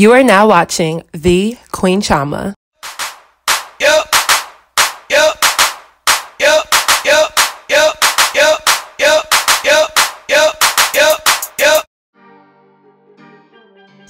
You are now watching the Queen Chioma.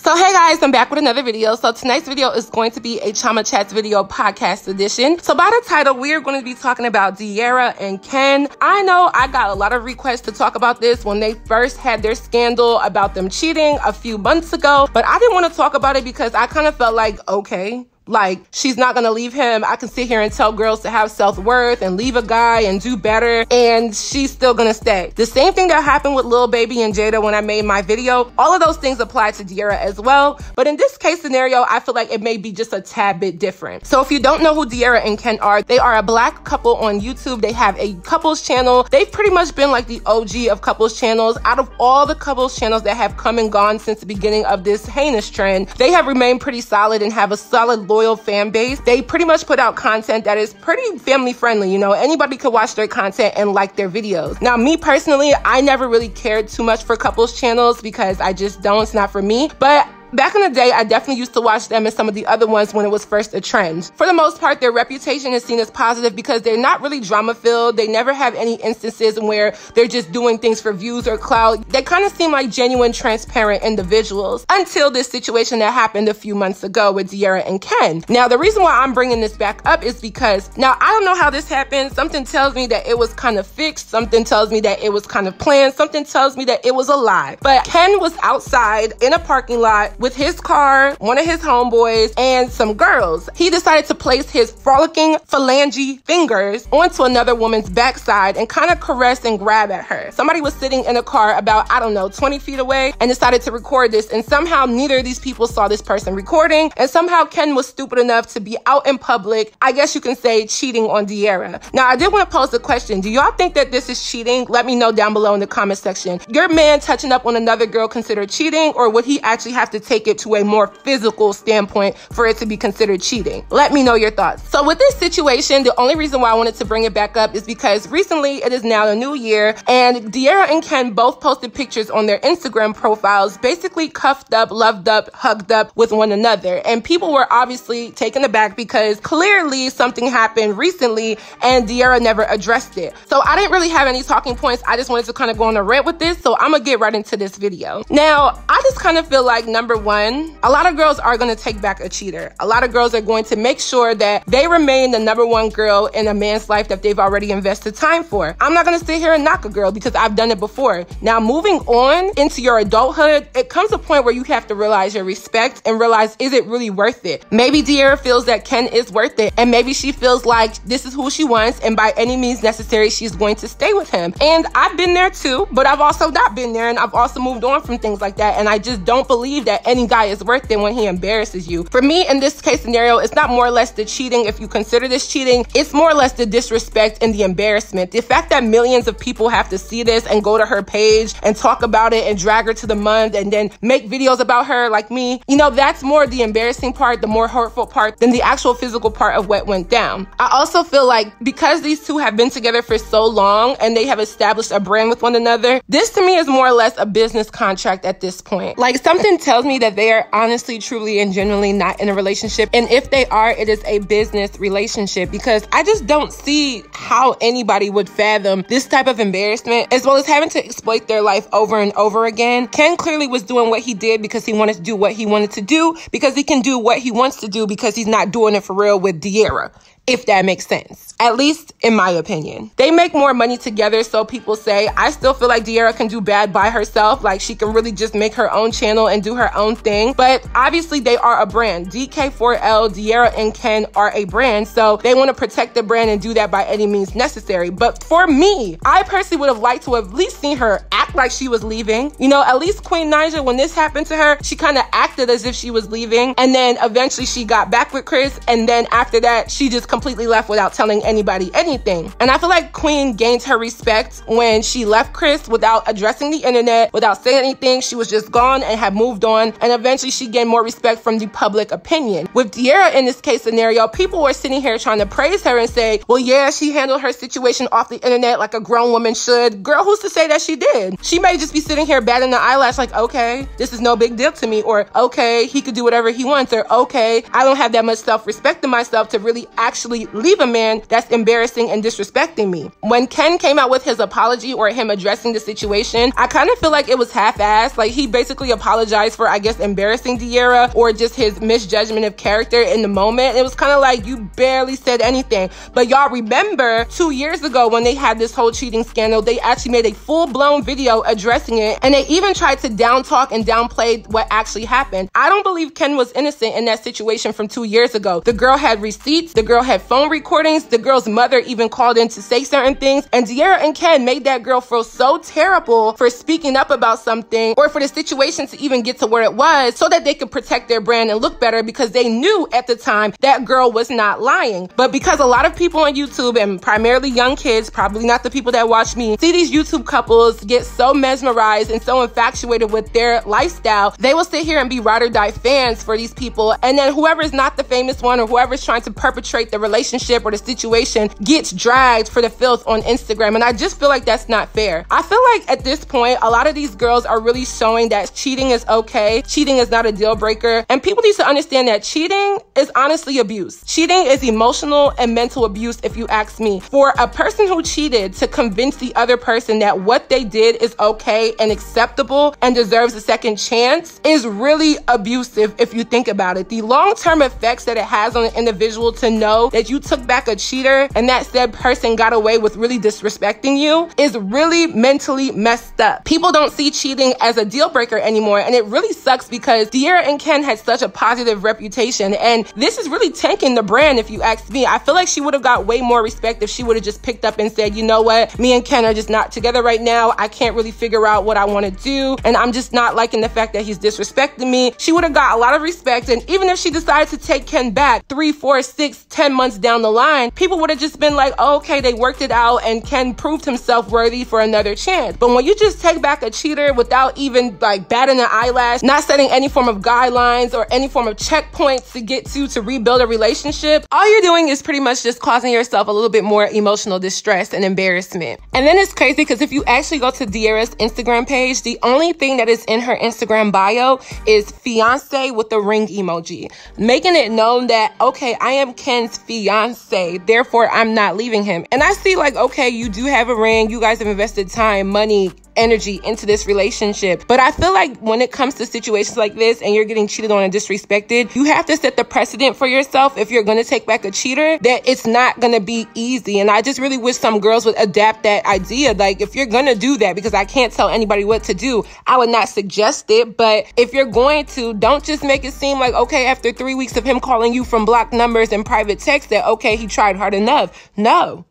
So hey guys, I'm back with another video. So tonight's video is going to be a Chioma Chats video podcast edition. So by the title, we are going to be talking about Dearra and Ken. I know I got a lot of requests to talk about this when they first had their scandal about them cheating a few months ago, but I didn't want to talk about it because I kind of felt like, okay, like, she's not gonna leave him. I can sit here and tell girls to have self-worth and leave a guy and do better, and she's still gonna stay. The same thing that happened with Lil Baby and Jada when I made my video, all of those things apply to Dearra as well. But in this case scenario, I feel like it may be just a tad bit different. So if you don't know who Dearra and Ken are, they are a black couple on YouTube. They have a couples channel. They've pretty much been like the OG of couples channels. Out of all the couples channels that have come and gone since the beginning of this heinous trend, they have remained pretty solid and have a solid loyal fan base. They pretty much put out content that is pretty family friendly. You know, anybody could watch their content and like their videos. Now, me personally, I never really cared too much for couples channels because I just don't. It's not for me. But back in the day, I definitely used to watch them and some of the other ones when it was first a trend. For the most part, their reputation is seen as positive because they're not really drama-filled. They never have any instances where they're just doing things for views or clout. They kind of seem like genuine, transparent individuals until this situation that happened a few months ago with Dearra and Ken. Now, the reason why I'm bringing this back up is because, now, I don't know how this happened. Something tells me that it was kind of fixed. Something tells me that it was kind of planned. Something tells me that it was a lie. But Ken was outside in a parking lot with his car, one of his homeboys, and some girls. He decided to place his frolicking phalange fingers onto another woman's backside and kind of caress and grab at her. Somebody was sitting in a car about, I don't know, 20 feet away and decided to record this, and somehow neither of these people saw this person recording, and somehow Ken was stupid enough to be out in public, I guess you can say, cheating on Dearra. Now, I did want to pose the question, do y'all think that this is cheating? Let me know down below in the comment section. Your man touching up on another girl considered cheating, or would he actually have to take it to a more physical standpoint for it to be considered cheating? Let me know your thoughts. So with this situation, the only reason why I wanted to bring it back up is because recently it is now a new year, and Dearra and Ken both posted pictures on their Instagram profiles, basically cuffed up, loved up, hugged up with one another. And people were obviously taken aback because clearly something happened recently and Dearra never addressed it. So I didn't really have any talking points. I just wanted to kind of go on a rant with this. So I'm gonna get right into this video. Now, I just kind of feel like, number one, a lot of girls are going to take back a cheater. A lot of girls are going to make sure that they remain the number one girl in a man's life that they've already invested time for. I'm not going to sit here and knock a girl because I've done it before. Now, moving on into your adulthood, it comes a point where you have to realize your respect and realize, is it really worth it? Maybe Dearra feels that Ken is worth it, and maybe she feels like this is who she wants, and by any means necessary, she's going to stay with him. And I've been there too, but I've also not been there, and I've also moved on from things like that, and I just don't believe that any guy is worth it when he embarrasses you. For me, in this case scenario, it's not more or less the cheating, if you consider this cheating, it's more or less the disrespect and the embarrassment. The fact that millions of people have to see this and go to her page and talk about it and drag her to the mud and then make videos about her like me, you know, that's more the embarrassing part, the more hurtful part than the actual physical part of what went down. I also feel like because these two have been together for so long and they have established a brand with one another, this to me is more or less a business contract at this point. Like, something tells me that they are honestly, truly, and genuinely not in a relationship. And if they are, it is a business relationship, because I just don't see how anybody would fathom this type of embarrassment, as well as having to exploit their life over and over again. Ken clearly was doing what he did because he wanted to do what he wanted to do, because he can do what he wants to do because he's not doing it for real with Dearra, if that makes sense. At least in my opinion. They make more money together, so people say. I still feel like Dearra can do bad by herself. Like, she can really just make her own channel and do her own thing. But obviously they are a brand. DK4L, Dearra and Ken are a brand, so they want to protect the brand and do that by any means necessary. But for me, I personally would have liked to have at least seen her act like she was leaving. You know, at least Queen Naija, when this happened to her, she kind of acted as if she was leaving, and then eventually she got back with Chris, and then after that, she just completely left without telling anybody anything. And I feel like Queen gained her respect when she left Chris without addressing the internet, without saying anything. She was just gone and had moved on, and eventually she gained more respect from the public opinion. With Dearra in this case scenario, people were sitting here trying to praise her and say, well, yeah, she handled her situation off the internet like a grown woman should. Girl, who's to say that she did? She may just be sitting here batting the eyelash like, okay, this is no big deal to me, or okay, he could do whatever he wants, or okay, I don't have that much self-respect in myself to really actually leave a man that's embarrassing and disrespecting me. When Ken came out with his apology, or him addressing the situation, I kind of feel like it was half-assed. Like, he basically apologized for, I guess, embarrassing Dearra, or just his misjudgment of character in the moment. It was kind of like, you barely said anything. But y'all remember 2 years ago when they had this whole cheating scandal, they actually made a full-blown video addressing it, and they even tried to down-talk and downplay what actually happened. I don't believe Ken was innocent in that situation from 2 years ago. The girl had receipts, the girl had phone recordings, the girl's mother even called in to say certain things, and Dearra and Ken made that girl feel so terrible for speaking up about something, or for the situation to even get to where it was, so that they could protect their brand and look better, because they knew at the time that girl was not lying. But because a lot of people on YouTube, and primarily young kids, probably not the people that watch me, see these YouTube couples get so mesmerized and so infatuated with their lifestyle, they will sit here and be ride or die fans for these people, and then whoever is not the famous one, or whoever's trying to perpetrate the relationship or the situation, gets dragged for the filth on Instagram. And I just feel like that's not fair. I feel like at this point, a lot of these girls are really showing that cheating is okay. Cheating is not a deal breaker. And people need to understand that cheating is honestly abuse. Cheating is emotional and mental abuse, if you ask me. For a person who cheated to convince the other person that what they did is okay and acceptable and deserves a second chance is really abusive if you think about it. The long-term effects that it has on an individual to know that you took back a cheater and that said person got away with really disrespecting you is really mentally messed up. People don't see cheating as a deal breaker anymore, and it really sucks because Dearra and Ken had such a positive reputation, and this is really tanking the brand if you ask me. I feel like she would have got way more respect if she would have just picked up and said, you know what, me and Ken are just not together right now. I can't really figure out what I want to do, and I'm just not liking the fact that he's disrespecting me. She would have got a lot of respect, and even if she decided to take Ken back 3, 4, 6, 10 months down the line, people would have just been like, oh, okay, they worked it out and Ken proved himself worthy for another chance. But when you just take back a cheater without even like batting an eyelash, not setting any form of guidelines or any form of checkpoints to get to rebuild a relationship, all you're doing is pretty much just causing yourself a little bit more emotional distress and embarrassment. And then it's crazy because if you actually go to Dearra's Instagram page, the only thing that is in her Instagram bio is fiance with the ring emoji, making it known that, okay, I am Ken's fiance, therefore I'm not leaving him. And I see like, okay, you do have a ring, you guys have invested time, money, energy into this relationship. But I feel like when it comes to situations like this and you're getting cheated on and disrespected, you have to set the precedent for yourself if you're going to take back a cheater that it's not going to be easy. And I just really wish some girls would adapt that idea. Like, if you're going to do that, because I can't tell anybody what to do, I would not suggest it. But if you're going to, don't just make it seem like, okay, after 3 weeks of him calling you from blocked numbers and private text, that, okay, he tried hard enough. No.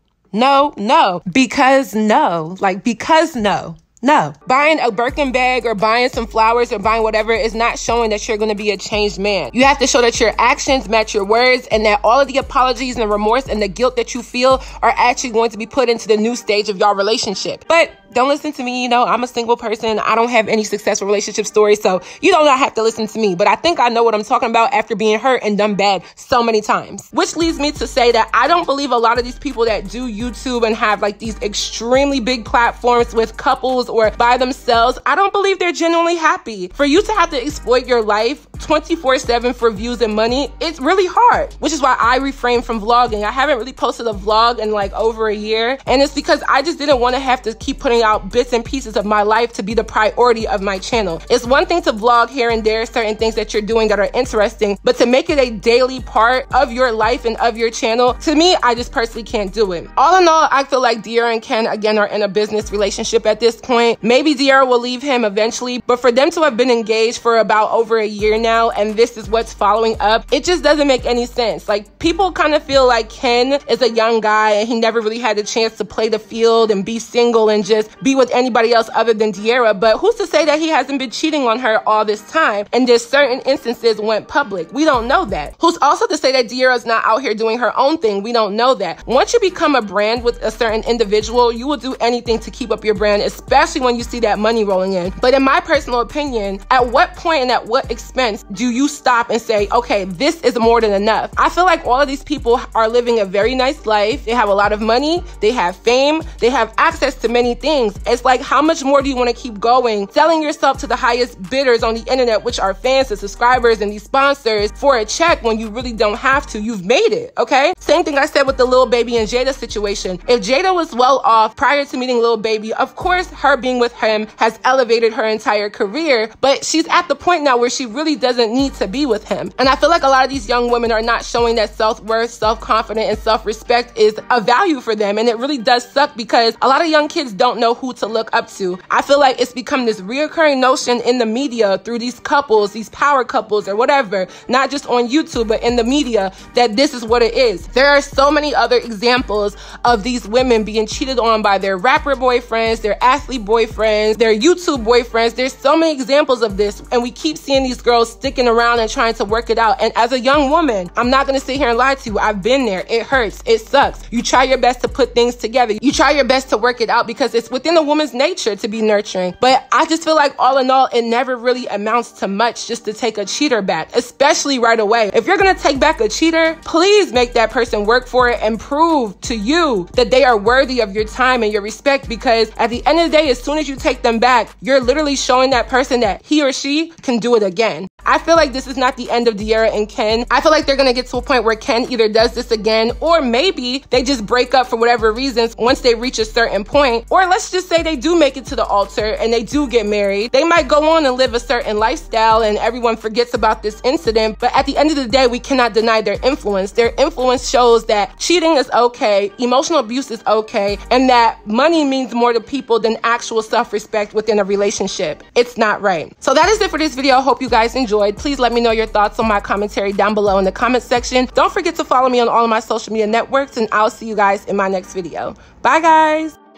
Because no. No. Buying a Birkin bag or buying some flowers or buying whatever is not showing that you're going to be a changed man. You have to show that your actions match your words, and that all of the apologies and remorse and the guilt that you feel are actually going to be put into the new stage of your relationship. But don't listen to me. You know, I'm a single person. I don't have any successful relationship stories, so you do not have to listen to me. But I think I know what I'm talking about after being hurt and done bad so many times. Which leads me to say that I don't believe a lot of these people that do YouTube and have like these extremely big platforms with couples or by themselves, I don't believe they're genuinely happy. For you to have to exploit your life 24/7 for views and money, it's really hard. Which is why I refrain from vlogging. I haven't really posted a vlog in like over a year, and it's because I just didn't want to have to keep putting out bits and pieces of my life to be the priority of my channel. It's one thing to vlog here and there, certain things that you're doing that are interesting, but to make it a daily part of your life and of your channel, to me, I just personally can't do it. All in all, I feel like Dearra and Ken, again, are in a business relationship at this point. Maybe Dearra will leave him eventually, but for them to have been engaged for about over a year now, and this is what's following up, it just doesn't make any sense. Like, people kind of feel like Ken is a young guy and he never really had a chance to play the field and be single and just be with anybody else other than Dearra, but who's to say that he hasn't been cheating on her all this time and just certain instances went public? We don't know that. Who's also to say that Dearra's not out here doing her own thing? We don't know that. Once you become a brand with a certain individual, you will do anything to keep up your brand, especially when you see that money rolling in. But in my personal opinion, at what point and at what expense do you stop and say, okay, this is more than enough? I feel like all of these people are living a very nice life. They have a lot of money, they have fame, they have access to many things. It's like, how much more do you want to keep going, selling yourself to the highest bidders on the internet, which are fans and subscribers and these sponsors, for a check when you really don't have to? You've made it, okay? Same thing I said with the Lil Baby and Jada situation. If Jada was well off prior to meeting Lil Baby, of course her being with him has elevated her entire career, but she's at the point now where she really doesn't need to be with him. And I feel like a lot of these young women are not showing that self-worth, self-confidence, and self-respect is a value for them. And it really does suck because a lot of young kids don't know who to look up to. I feel like it's become this reoccurring notion in the media through these couples, these power couples or whatever, not just on YouTube, but in the media, that this is what it is. There are so many other examples of these women being cheated on by their rapper boyfriends, their athlete boyfriends, their YouTube boyfriends. There's so many examples of this, and we keep seeing these girls sticking around and trying to work it out. And as a young woman, I'm not gonna sit here and lie to you. I've been there. It hurts. It sucks. You try your best to put things together. You try your best to work it out because it's within a woman's nature to be nurturing. But I just feel like all in all, it never really amounts to much just to take a cheater back, especially right away. If you're gonna take back a cheater, please make that person work for it and prove to you that they are worthy of your time and your respect, because at the end of the day, as soon as you take them back, you're literally showing that person that he or she can do it again. I feel like this is not the end of Dearra and Ken. I feel like they're gonna get to a point where Ken either does this again, or maybe they just break up for whatever reasons once they reach a certain point. Or let's just say they do make it to the altar and they do get married. They might go on and live a certain lifestyle and everyone forgets about this incident. But at the end of the day, we cannot deny their influence. Their influence shows that cheating is okay, emotional abuse is okay, and that money means more to people than actual self-respect within a relationship. It's not right. So that is it for this video. I hope you guys enjoyed. Please let me know your thoughts on my commentary down below in the comment section. Don't forget to follow me on all of my social media networks, and I'll see you guys in my next video. Bye, guys.